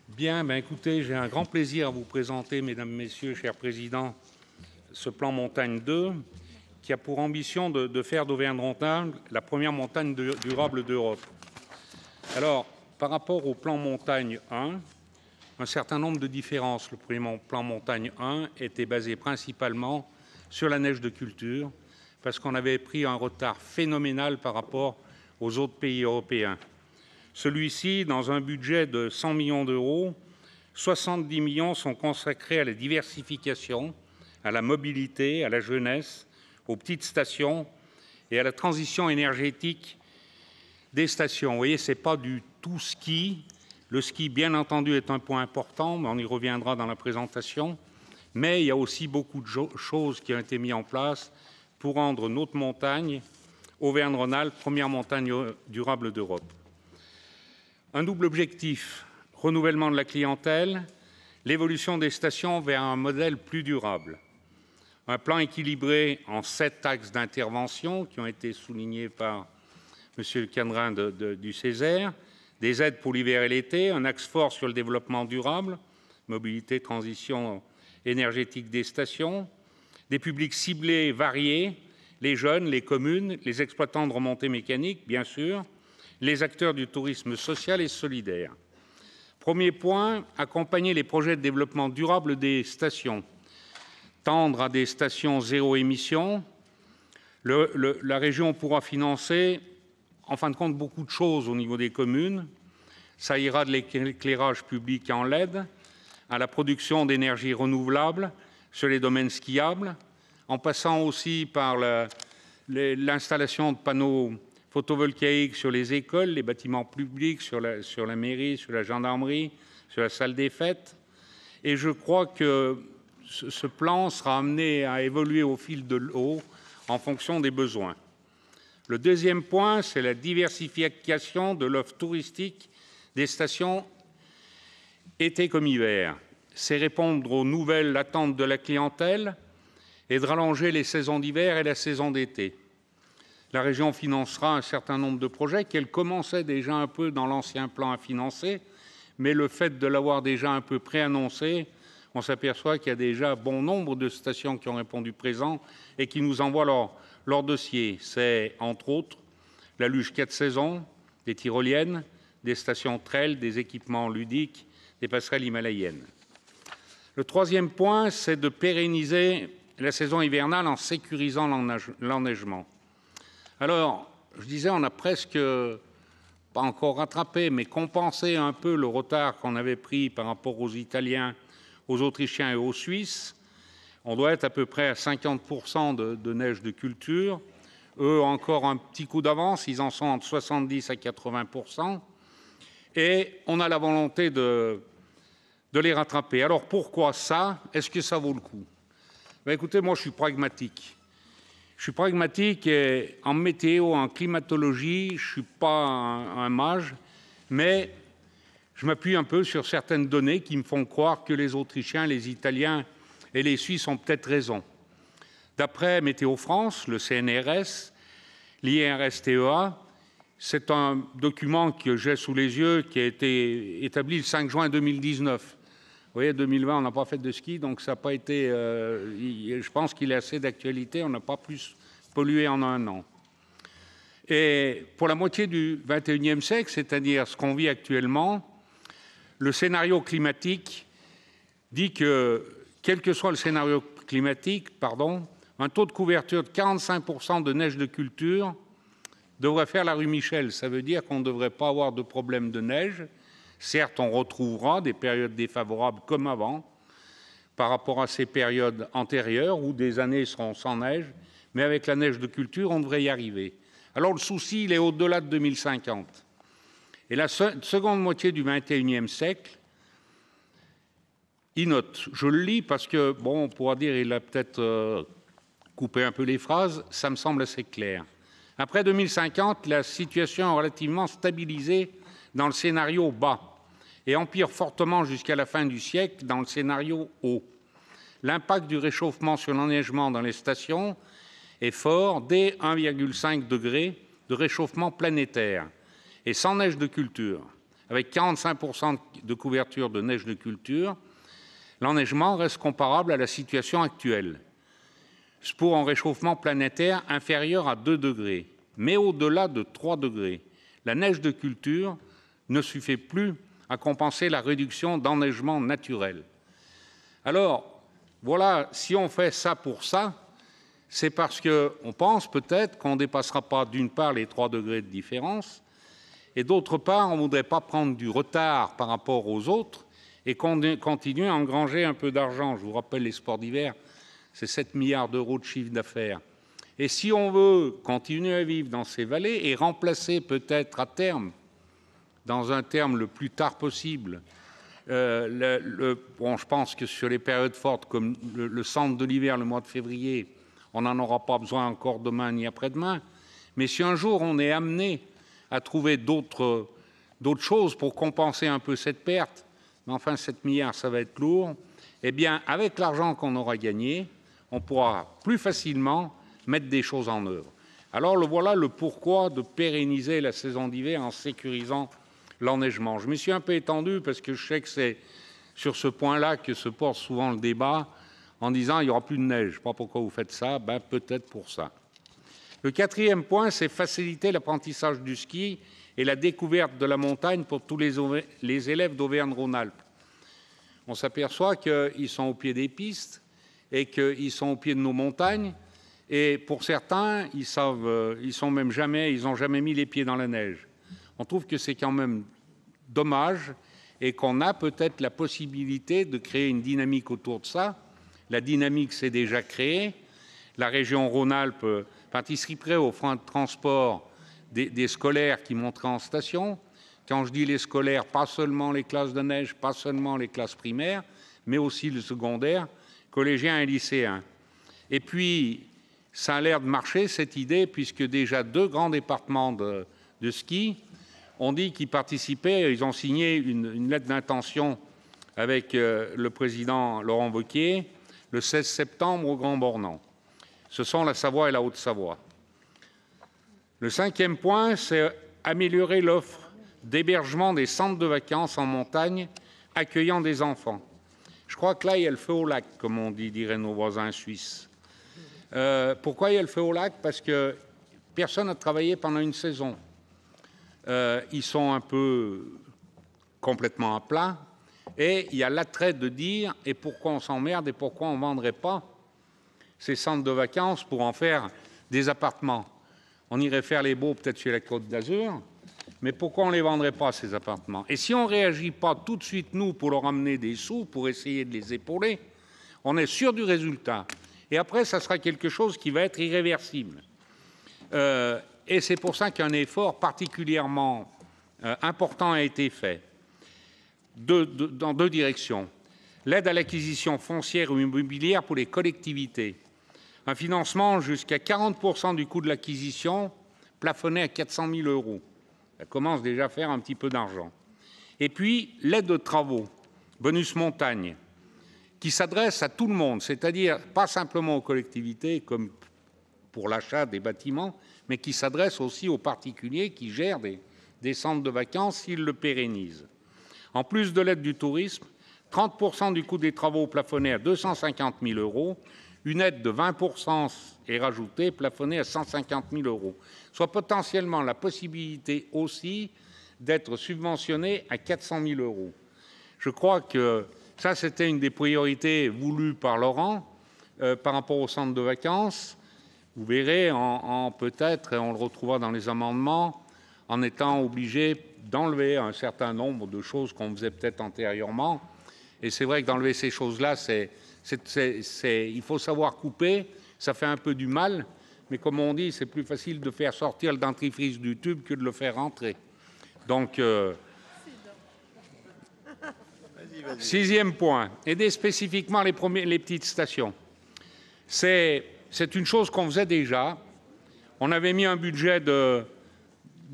Bien, écoutez, j'ai un grand plaisir à vous présenter, mesdames, messieurs, chers présidents, ce plan Montagne 2, qui a pour ambition de faire d'Auvergne-Rhône-Alpes la première montagne durable d'Europe. Alors, par rapport au plan Montagne 1, un certain nombre de différences. Le premier plan Montagne 1 était basé principalement sur la neige de culture, parce qu'on avait pris un retard phénoménal par rapport aux autres pays européens. Celui-ci, dans un budget de 100 millions d'euros, 70 millions sont consacrés à la diversification, à la mobilité, à la jeunesse, aux petites stations et à la transition énergétique des stations. Vous voyez, ce n'est pas du tout ski. Le ski, bien entendu, est un point important, mais on y reviendra dans la présentation. Mais il y a aussi beaucoup de choses qui ont été mises en place pour rendre notre montagne, Auvergne-Rhône-Alpes, première montagne durable d'Europe. Un double objectif, renouvellement de la clientèle, l'évolution des stations vers un modèle plus durable. Un plan équilibré en 7 axes d'intervention qui ont été soulignés par M. Cannerin du Césaire, des aides pour l'hiver et l'été, un axe fort sur le développement durable, mobilité, transition énergétique des stations, des publics ciblés variés, les jeunes, les communes, les exploitants de remontées mécaniques, bien sûr, les acteurs du tourisme social et solidaire. Premier point, accompagner les projets de développement durable des stations. Tendre à des stations zéro émission. La région pourra financer, en fin de compte, beaucoup de choses au niveau des communes. Ça ira de l'éclairage public en LED à la production d'énergie renouvelable sur les domaines skiables, en passant aussi par l'installation de panneaux photovoltaïques sur les écoles, les bâtiments publics, sur la mairie, sur la gendarmerie, sur la salle des fêtes. Et je crois que ce plan sera amené à évoluer au fil de l'eau en fonction des besoins. Le deuxième point, c'est la diversification de l'offre touristique des stations été comme hiver. C'est répondre aux nouvelles attentes de la clientèle et de rallonger les saisons d'hiver et la saison d'été. La région financera un certain nombre de projets qu'elle commençait déjà un peu dans l'ancien plan à financer, mais le fait de l'avoir déjà un peu préannoncé, on s'aperçoit qu'il y a déjà bon nombre de stations qui ont répondu présent et qui nous envoient leur dossier. C'est, entre autres, la luge 4 saisons, des tyroliennes, des stations trail, des équipements ludiques, des passerelles himalayennes. Le troisième point, c'est de pérenniser la saison hivernale en sécurisant l'enneigement. Alors, je disais, on a presque, pas encore rattrapé, mais compensé un peu le retard qu'on avait pris par rapport aux Italiens, aux Autrichiens et aux Suisses. On doit être à peu près à 50% de neige de culture. Eux ont encore un petit coup d'avance, ils en sont entre 70 à 80%. Et on a la volonté de les rattraper. Alors pourquoi ça? Est-ce que ça vaut le coup? Écoutez, moi je suis pragmatique. Je suis pragmatique et en météo, en climatologie, je ne suis pas un mage, mais je m'appuie un peu sur certaines données qui me font croire que les Autrichiens, les Italiens et les Suisses ont peut-être raison. D'après Météo France, le CNRS, l'IRSTEA, c'est un document que j'ai sous les yeux qui a été établi le 5 juin 2019. Vous voyez, 2020, on n'a pas fait de ski, donc ça n'a pas été... je pense qu'il est assez d'actualité, on n'a pas plus pollué en un an. Et pour la moitié du XXIe siècle, c'est-à-dire ce qu'on vit actuellement, le scénario climatique dit que, quel que soit le scénario climatique, un taux de couverture de 45% de neige de culture devrait faire la rue Michel. Ça veut dire qu'on ne devrait pas avoir de problème de neige. Certes, on retrouvera des périodes défavorables comme avant, par rapport à ces périodes antérieures où des années seront sans neige, mais avec la neige de culture, on devrait y arriver. Alors le souci, il est au-delà de 2050. Et la seconde moitié du XXIe siècle, il note, je le lis parce que, bon, on pourra dire, il a peut-être coupé un peu les phrases, ça me semble assez clair. Après 2050, la situation est relativement stabilisée dans le scénario bas et empire fortement jusqu'à la fin du siècle dans le scénario haut. L'impact du réchauffement sur l'enneigement dans les stations est fort dès 1,5 degré de réchauffement planétaire et sans neige de culture. avec 45% de couverture de neige de culture, l'enneigement reste comparable à la situation actuelle, pour un réchauffement planétaire inférieur à 2 degrés. Mais au-delà de 3 degrés, la neige de culture ne suffit plus à compenser la réduction d'enneigement naturel. Alors, voilà, si on fait ça pour ça, c'est parce qu'on pense peut-être qu'on ne dépassera pas d'une part les 3 degrés de différence, et d'autre part, on ne voudrait pas prendre du retard par rapport aux autres et continuer à engranger un peu d'argent. Je vous rappelle, les sports d'hiver, c'est 7 milliards d'euros de chiffre d'affaires. Et si on veut continuer à vivre dans ces vallées et remplacer peut-être à terme, dans un terme le plus tard possible, je pense que sur les périodes fortes comme le centre de l'hiver, le mois de février, on n'en aura pas besoin encore demain ni après-demain. Mais si un jour on est amené à trouver d'autres choses pour compenser un peu cette perte, mais enfin 7 milliards, ça va être lourd, eh bien, avec l'argent qu'on aura gagné, on pourra plus facilement mettre des choses en œuvre. Alors voilà le pourquoi de pérenniser la saison d'hiver en sécurisant l'enneigement. Je me suis un peu étendu parce que je sais que c'est sur ce point-là que se porte souvent le débat en disant il n'y aura plus de neige. Je ne sais pas pourquoi vous faites ça, ben, peut-être pour ça. Le quatrième point, c'est faciliter l'apprentissage du ski et la découverte de la montagne pour tous les élèves d'Auvergne-Rhône-Alpes. On s'aperçoit qu'ils sont au pied des pistes et qu'ils sont au pied de nos montagnes. Et pour certains, ils n'ont jamais mis les pieds dans la neige. On trouve que c'est quand même dommage et qu'on a peut-être la possibilité de créer une dynamique autour de ça. La dynamique s'est déjà créée. La région Rhône-Alpes participerait au fonds de transport des scolaires qui monteraient en station. Quand je dis les scolaires, pas seulement les classes de neige, pas seulement les classes primaires, mais aussi le secondaire, collégiens et lycéens. Et puis, ça a l'air de marcher, cette idée, puisque déjà 2 grands départements de ski ont dit qu'ils participaient. Ils ont signé une lettre d'intention avec le président Laurent Wauquiez le 16 septembre au Grand Bornand. Ce sont la Savoie et la Haute-Savoie. Le 5e point, c'est améliorer l'offre d'hébergement des centres de vacances en montagne accueillant des enfants. Je crois que là, il y a le feu au lac, comme on dit, diraient nos voisins suisses. Pourquoi il y a le feu au lac? Parce que personne n'a travaillé pendant une saison. Ils sont un peu complètement à plat. Et il y a l'attrait de dire « et pourquoi on s'emmerde et pourquoi on ne vendrait pas ces centres de vacances pour en faire des appartements ?» On irait faire les beaux peut-être sur la Côte d'Azur, mais pourquoi on ne les vendrait pas, ces appartements? Et si on ne réagit pas tout de suite, nous, pour leur amener des sous, pour essayer de les épauler, on est sûr du résultat. Et après, ça sera quelque chose qui va être irréversible. Et c'est pour ça qu'un effort particulièrement important a été fait dans 2 directions. L'aide à l'acquisition foncière ou immobilière pour les collectivités. Un financement jusqu'à 40% du coût de l'acquisition plafonné à 400 000 €. Ça commence déjà à faire un petit peu d'argent. Et puis, l'aide aux travaux, bonus montagne, qui s'adresse à tout le monde, c'est-à-dire pas simplement aux collectivités comme pour l'achat des bâtiments, mais qui s'adresse aussi aux particuliers qui gèrent des centres de vacances s'ils le pérennisent. En plus de l'aide du tourisme, 30% du coût des travaux plafonnés à 250 000 €, une aide de 20% est rajoutée, plafonnée à 150 000 €, soit potentiellement la possibilité aussi d'être subventionné à 400 000 €. Je crois que ça, c'était une des priorités voulues par Laurent par rapport au centre de vacances. Vous verrez, peut-être, et on le retrouvera dans les amendements, en étant obligé d'enlever un certain nombre de choses qu'on faisait peut-être antérieurement. Et c'est vrai que d'enlever ces choses-là, il faut savoir couper, ça fait un peu du mal, mais comme on dit, c'est plus facile de faire sortir le dentifrice du tube que de le faire rentrer. Donc, 6e point, aider spécifiquement les petites stations. C'est une chose qu'on faisait déjà. On avait mis un budget de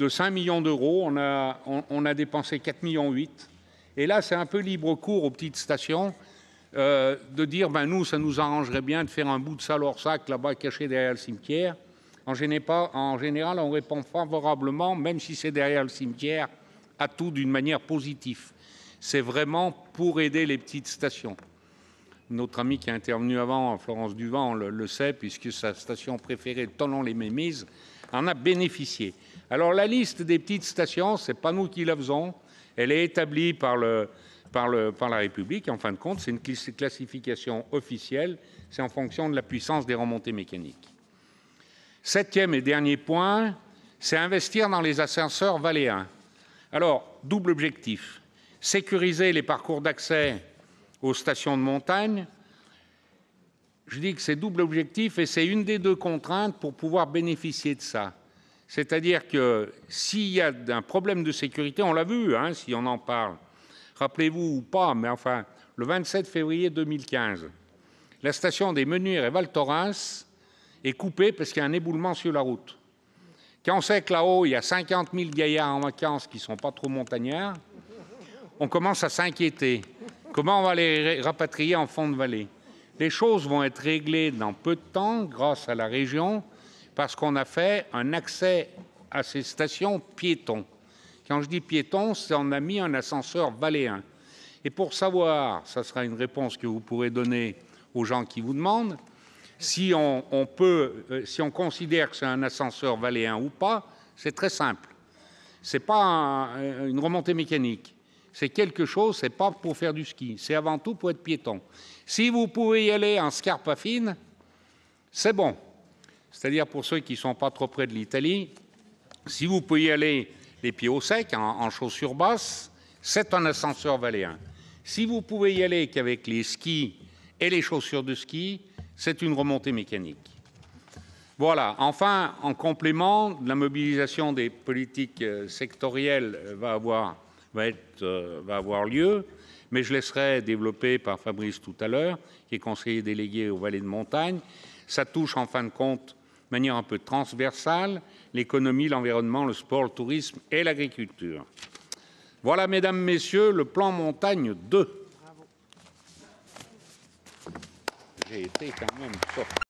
5 millions d'euros, on a dépensé 4,8 millions. Et là, c'est un peu libre cours aux petites stations de dire, nous, ça nous arrangerait bien de faire un bout de Salorsac là-bas caché derrière le cimetière. En général, on répond favorablement, même si c'est derrière le cimetière, atout d'une manière positive. C'est vraiment pour aider les petites stations. Notre ami qui est intervenu avant, Florence Duvant, le sait, puisque sa station préférée, Thonon-les-Mémises, en a bénéficié. Alors la liste des petites stations, ce n'est pas nous qui la faisons, elle est établie par la République, en fin de compte, c'est une classification officielle, c'est en fonction de la puissance des remontées mécaniques. Septième et dernier point, c'est investir dans les ascenseurs valléens. Alors, double objectif, sécuriser les parcours d'accès aux stations de montagne. Je dis que c'est double objectif et c'est une des deux contraintes pour pouvoir bénéficier de ça. C'est-à-dire que s'il y a un problème de sécurité, on l'a vu, hein, si on en parle, rappelez-vous ou pas, mais enfin, le 27 février 2015, la station des Menuires et Val Thorens est coupée parce qu'il y a un éboulement sur la route. Quand on sait que là-haut, il y a 50 000 gaillards en vacances qui ne sont pas trop montagnards, on commence à s'inquiéter. Comment on va les rapatrier en fond de vallée? Les choses vont être réglées dans peu de temps grâce à la région parce qu'on a fait un accès à ces stations piétons. Quand je dis piétons, c'est qu'on a mis un ascenseur valléen. Et pour savoir, ça sera une réponse que vous pourrez donner aux gens qui vous demandent, si on considère que c'est un ascenseur valléen ou pas, c'est très simple. Ce n'est pas une remontée mécanique. C'est quelque chose, ce n'est pas pour faire du ski, c'est avant tout pour être piéton. Si vous pouvez y aller en scarpe fine, c'est bon. C'est-à-dire pour ceux qui ne sont pas trop près de l'Italie, si vous pouvez y aller les pieds au sec, en chaussures basses, c'est un ascenseur valléen. Si vous pouvez y aller qu'avec les skis et les chaussures de ski, c'est une remontée mécanique. Voilà. Enfin, en complément, la mobilisation des politiques sectorielles va avoir lieu, mais je laisserai développer par Fabrice tout à l'heure, qui est conseiller délégué aux vallées de montagne. Ça touche en fin de compte de manière un peu transversale l'économie, l'environnement, le sport, le tourisme et l'agriculture. Voilà, mesdames, messieurs, le plan montagne 2. Bravo. J'ai été quand même sorti.